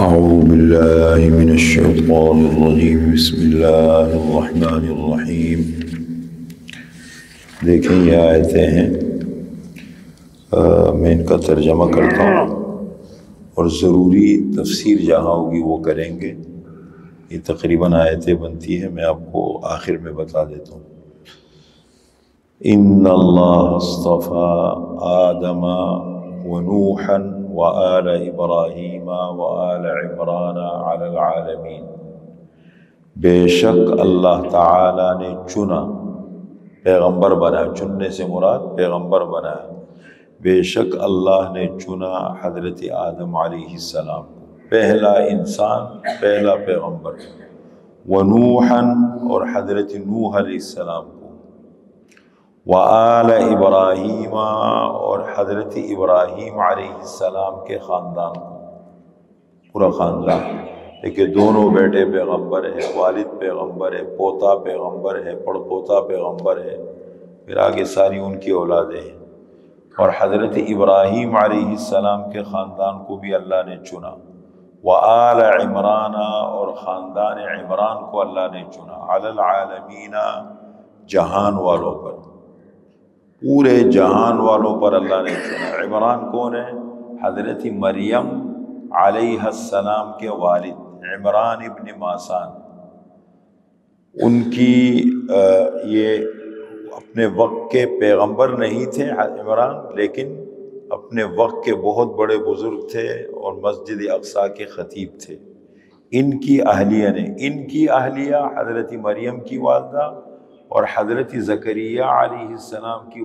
أعوذ بالله من الشيطان الرجيم بسم اللہ الرحمن الرحیم۔ دیکھیں یہ آیتیں ہیں، میں ان کا ترجمہ کرتا ہوں اور ضروری تفسیر جہاں ہوگی وہ کریں گے۔ یہ تقریباً آیتیں بنتی ہیں، میں آپ کو آخر میں بتا دیتا ہوں۔ ان اللہ اصطفى آدم ونوحا وآل ابراہیم وآل عمران علی العالمین۔ بے شک اللہ تعالی نے چنا، پیغمبر بنایا، چننے سے مراد پیغمبر بنایا۔ بے شک اللہ نے چنا حضرت آدم علیہ السلام کو، پہلا انسان، پہلا پیغمبر، ونوحا اور حضرت نوح علیہ السلام کو، وآل ابراہیم اور حضرت ابراہیم علیہ السلام کے خاندان کو، پورا خاندان، لیکن دونوں بیٹے پیغمبر ہے، والد پیغمبر ہے، پوتا پیغمبر ہے، پڑپوتا پیغمبر ہے، پھر آگے ساری ان کی اولادیں ہیں۔ اور حضرت ابراہیم علیہ السلام کے خاندان کو بھی اللہ نے چنا، وآل عمران اور خاندان عمران کو اللہ نے چنا، علی العالمین جہان والوں پر، پورے جہان والوں پر اللہ نے چنا۔ عمران کون ہے؟ حضرت مریم علیہ السلام کے والد عمران ابن ماسان۔ ان کی یہ اپنے وقت کے پیغمبر نہیں تھے عمران، لیکن اپنے وقت کے بہت بڑے بزرگ تھے اور مسجد اقصیٰ کے خطیب تھے۔ ان کی اہلیہ نے، ان کی اہلیہ حضرت مریم کی والدہ اور حضرت زکریا علیہ السلام کی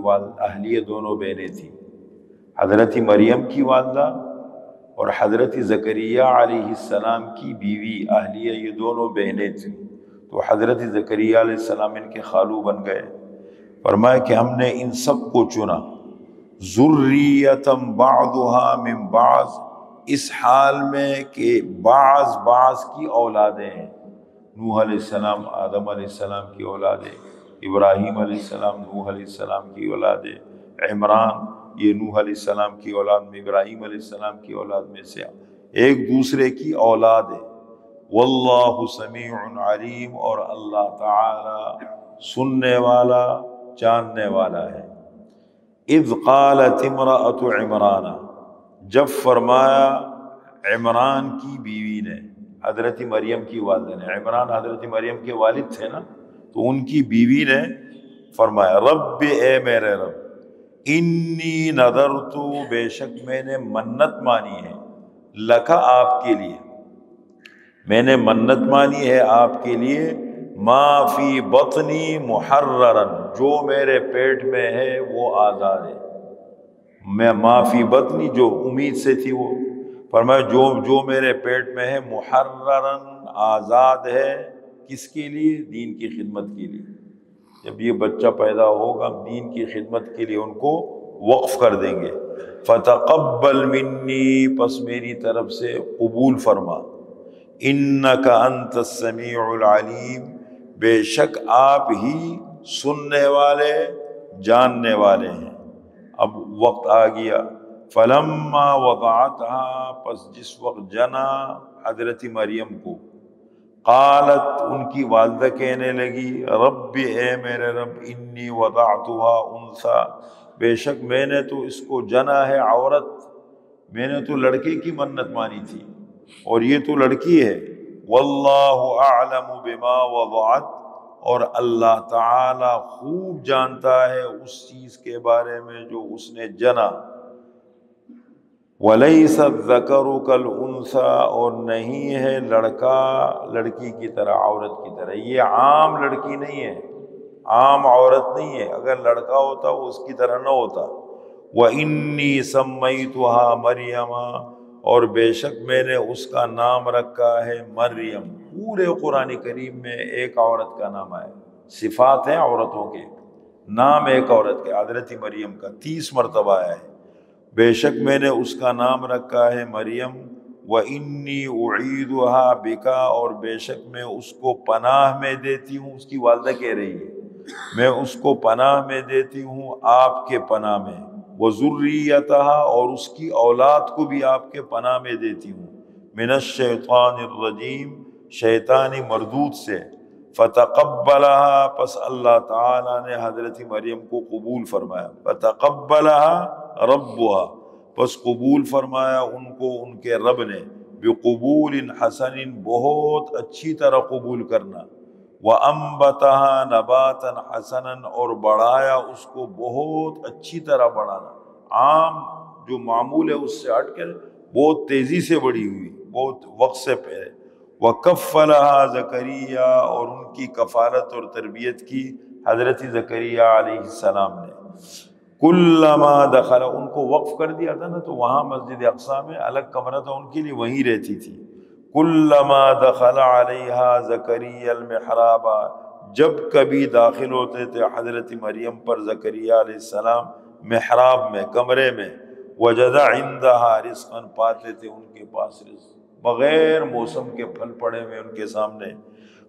اہلیہ دونوں بہنیں تھیں۔ حضرت مریم کی والدہ اور حضرت زکریا علیہ السلام کی بیوی اہلیہ، یہ دونوں بہنیں تھیں۔ تو حضرت زکریا علیہ السلام ان کے خالو بن گئے۔ فرمایا کہ ہم نے ان سب کو چنا، ذریۃ بعضها من بعض، اس حال میں کہ بعض کی اولادیں ہیں۔ نوح علیہ السلام آدم علیہ السلام کی اولادیں، ابراہیم علیہ السلام نوح علیہ السلام کی اولادیں، عمران یہ نوح علیہ السلام کی اولاد میں، ابراہیم علیہ السلام کی اولاد میں سے ایک دوسرے کی اولاد ہے۔ واللہ سمیع علیم، اور اللہ تعالی سننے والا، جاننے والا ہے۔ اذ قالت امرأۃ عمران، جب فرمایا عمران کی بیوی نے، حضرت مریم کی والدہ نے، عمران حضرت مریم کے والد تھے نا، تو ان کی بیوی نے فرمایا، رب اے میرے رب، انی نذرت، بے شک میں نے منت مانی ہے، لکا آپ کے لیے، میں نے منت مانی ہے آپ کے لیے، ما فی بطنی محررا، جو میرے پیٹ میں ہے وہ آزاد ہے۔ میں ما فی بطنی جو امید سے تھی، وہ فرمایا جو میرے پیٹ میں ہے، محررا آزاد ہے، کس کے لیے؟ دین کی خدمت کے لیے۔ جب یہ بچہ پیدا ہوگا ہم دین کی خدمت کے لیے ان کو وقف کر دیں گے۔ فتقبل منی، پس میری طرف سے قبول فرما، انک انت السمیع العلیم، بے شک آپ ہی سننے والے، جاننے والے ہیں۔ اب وقت آ گیا، فلما وضعتها، پس جس وقت جنا حضرت مریم کو، قالت، ان کی والدہ کہنے لگی، رب اے میرے رب، انی وضعتها انثی، بے شک میں نے تو اس کو جنا ہے عورت، میں نے تو لڑکے کی منت مانی تھی اور یہ تو لڑکی ہے۔ واللہ اعلم بما وضعت، اور اللہ تعالی خوب جانتا ہے اس چیز کے بارے میں جو اس نے جنا۔ وَلَيْسَ الذَّكَرُ كَالْأُنثَىٰ، اور نہیں ہے لڑکا لڑکی کی طرح، عورت کی طرح۔ یہ عام لڑکی نہیں ہے، عام عورت نہیں ہے، اگر لڑکا ہوتا وہ اس کی طرح نہ ہوتا۔ وَإِنِّي سَمَّيْتُهَا مَرْيَمَ، اور بے شک میں نے اس کا نام رکھا ہے مریم۔ پورے قرآن کریم میں ایک عورت کا نام ہے، صفات ہیں عورتوں کے، نام ایک عورت کے، حضرت مریم کا 30 مرتبہ آیا ہے۔ بے شک میں نے اس کا نام رکھا ہے مریم، وَإِنِّي أُعِيذُهَا بِكَ، اور بے شک میں اس کو پناہ میں دیتی ہوں، اس کی والدہ کہہ رہی ہے، میں اس کو پناہ میں دیتی ہوں آپ کے پناہ میں، وَذُرِّيَّتَهَا، اور اس کی اولاد کو بھی آپ کے پناہ میں دیتی ہوں، من الشیطان الرجیم شیطانی مردود سے، فتقبلها پس اللہ تعالیٰ نے حضرت مریم کو قبول فرمایا، فتقبلها ربها پس قبول فرمایا ان کو ان کے رب نے، بقبول حسن بہت اچھی طرح قبول کرنا، وَأَنبَتَهَا نَبَاتًا حَسَنًا اور بڑھایا اس کو بہت اچھی طرح بڑھانا، عام جو معمول ہے اس سے ہٹ کر بہت تیزی سے بڑھی ہوئی، بہت وقت سے پہلے، وَكَفَّلَهَا زکریا اور ان کی کفالت اور تربیت کی حضرت زکریا علیہ السلام نے، کلما دخل ان کو وقف کر دیا تھا نا، تو وہاں مسجد اقصیٰ میں الگ کمرہ تھا ان کے لیے، وہیں رہتی تھی، کلما دخل علیہا زکریا المحراب جب کبھی داخل ہوتے تھے حضرت مریم پر زکریا علیہ السلام محراب میں کمرے میں، وجد عندہا رزقا پاتے تھے ان کے پاس رزق، بغیر موسم کے پھل پڑے ہوئے ان کے سامنے،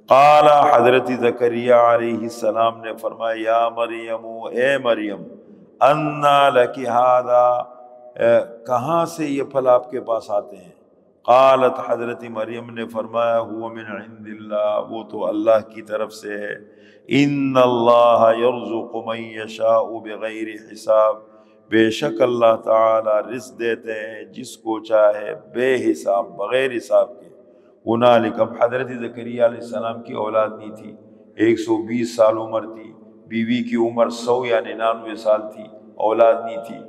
قال حضرت زکریا علیہ السلام نے فرمایا یا مریم اے مریم انا لکی ھذا کہاں سے یہ پھل آپ کے پاس آتے ہیں، قالت حضرت مریم نے فرمایا هو من عند اللہ وہ تو اللہ کی طرف سے ہے، ان اللہ یرزق من یشاء بغیر حساب بے شک اللہ تعالی رزق دیتے ہیں جس کو چاہے بے حساب بغیر حساب کے، ہنالک اب حضرت زکریا علیہ السلام کی اولاد نہیں تھی، 120 سال عمر تھی، بیوی کی عمر 100 یا 99 سال تھی، اولاد نہیں تھی،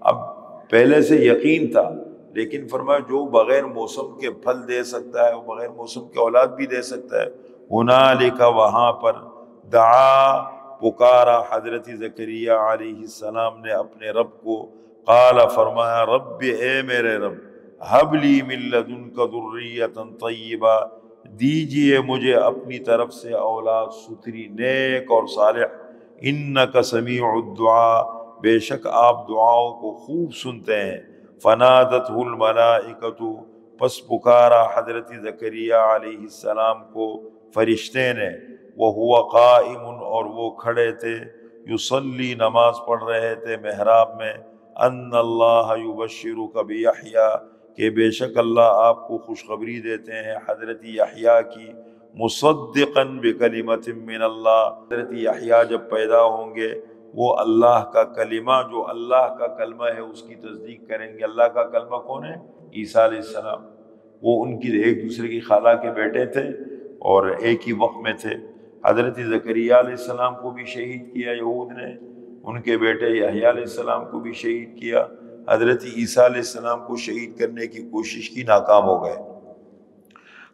اب پہلے سے یقین تھا، لیکن فرمایا جو بغیر موسم کے پھل دے سکتا ہے وہ بغیر موسم کے اولاد بھی دے سکتا ہے، ہنالک وہاں پر دعا پکارا حضرت زکریا علیہ السلام نے اپنے رب کو، قال فرمایا رب اے میرے رب حب لی من لدنک ذریۃ طیبہ دیجئے مجھے اپنی طرف سے اولاد ستھری نیک اور صالح، انک سمیع الدعاء بے شک آپ دعاؤں کو خوب سنتے ہیں، فنادتہ الملائکۃ پس پکارا حضرت زکریا علیہ السلام کو فرشتے نے، وہو قائم اور وہ کھڑے تھے، یصلی نماز پڑھ رہے تھے محراب میں، ان اللہ یبشرک بیحییٰ کہ بے شک اللہ آپ کو خوشخبری دیتے ہیں حضرت یحییٰ کی، مصدقا بکلمۃ من اللہ حضرت یحییٰ جب پیدا ہوں گے وہ اللہ کا کلمہ جو اللہ کا کلمہ ہے اس کی تصدیق کریں گے، اللہ کا کلمہ کون ہے؟ عیسیٰ علیہ السلام، وہ ان کی ایک دوسرے کی خالہ کے بیٹے تھے اور ایک ہی وقت میں تھے، حضرت زکریا علیہ السلام کو بھی شہید کیا یہود نے، ان کے بیٹے یحییٰ علیہ السلام کو بھی شہید کیا، حضرت عیسیٰ علیہ السلام کو شہید کرنے کی کوشش کی، ناکام ہو گئے،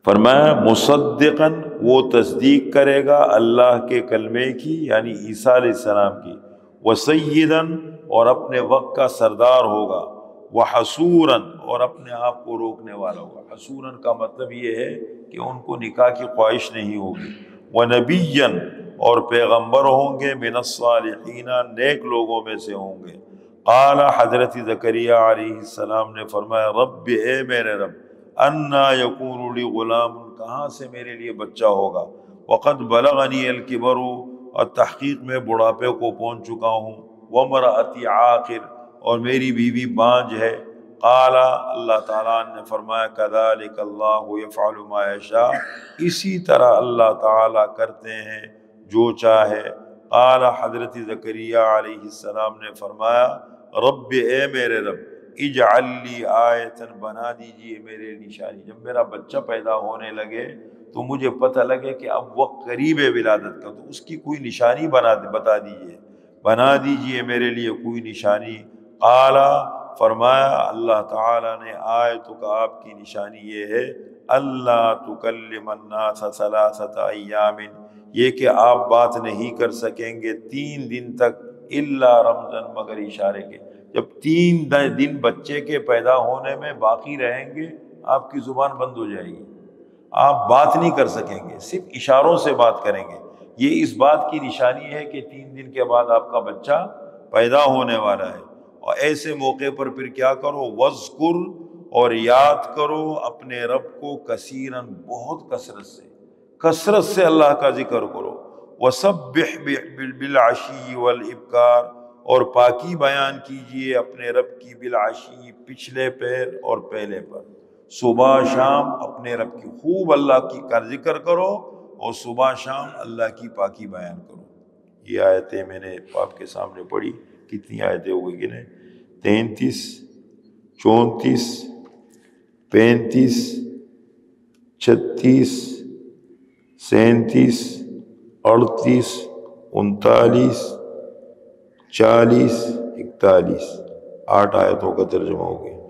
فرمایا مصدقاً وہ تصدیق کرے گا اللہ کے کلمے کی یعنی عیسیٰ علیہ السلام کی، وسیداً اور اپنے وقت کا سردار ہوگا، وحصوراً اور اپنے آپ کو روکنے والا ہوگا، حصوراً کا مطلب یہ ہے کہ ان کو نکاح کی خواہش نہیں ہوگی، ونبیاً اور پیغمبر ہوں گے، من الصالحین نیک لوگوں میں سے ہوں گے، قال حضرت زکریا علیہ السلام نے فرمایا رب اے میرے رب انا یکون لی غلام کہاں سے میرے لیے بچہ ہوگا، وقد بلغنی الکبر اور تحقیق میں بڑھاپے کو پہنچ چکا ہوں، وامرأتی عاقر اور میری بیوی بانجھ ہے، قال اللہ تعالیٰ نے فرمایا کذالک اللہ یفعل ما یشاء اسی طرح اللہ تعالیٰ کرتے ہیں جو چاہے، قال حضرت زکریا علیہ السلام نے فرمایا رب اے میرے رب اجعل لی آیتاً بنا دیجئے میرے نشانی، جب میرا بچہ پیدا ہونے لگے تو مجھے پتہ لگے کہ اب وقت قریب ہے ولادت کا، تو اس کی کوئی نشانی بتا دیجئے میرے لیے کوئی نشانی، قال فرمایا اللہ تعالیٰ نے آیتک آپ کی نشانی یہ ہے اللہ تکلم الناس ثلاثۃ ایام یہ کہ آپ بات نہیں کر سکیں گے 3 دن تک، الا رمزاً مگر اشارے کے، جب 3 دن بچے کے پیدا ہونے میں باقی رہیں گے آپ کی زبان بند ہو جائے گی، آپ بات نہیں کر سکیں گے، صرف اشاروں سے بات کریں گے، یہ اس بات کی نشانی ہے کہ 3 دن کے بعد آپ کا بچہ پیدا ہونے والا ہے، اور ایسے موقع پر پھر کیا کرو وذکر اور یاد کرو اپنے رب کو کثیراً بہت کثرت سے اللہ کا ذکر کرو، وسبح بالعشی والابکار اور پاکی بیان کیجئے اپنے رب کی بالعشی پچھلے پہر اور پہلے پر، صبح شام اپنے رب کی خوب اللہ کی کر ذکر کرو اور صبح شام اللہ کی پاکی بیان کرو۔ یہ آیتیں میں نے آپ کے سامنے پڑھی، کتنی آیتیں ہو گئی گنے؟ 33، 34، 35، 36، 37، 38، 39، 40، 41، 8 آیتوں کا ترجمہ ہو گیا۔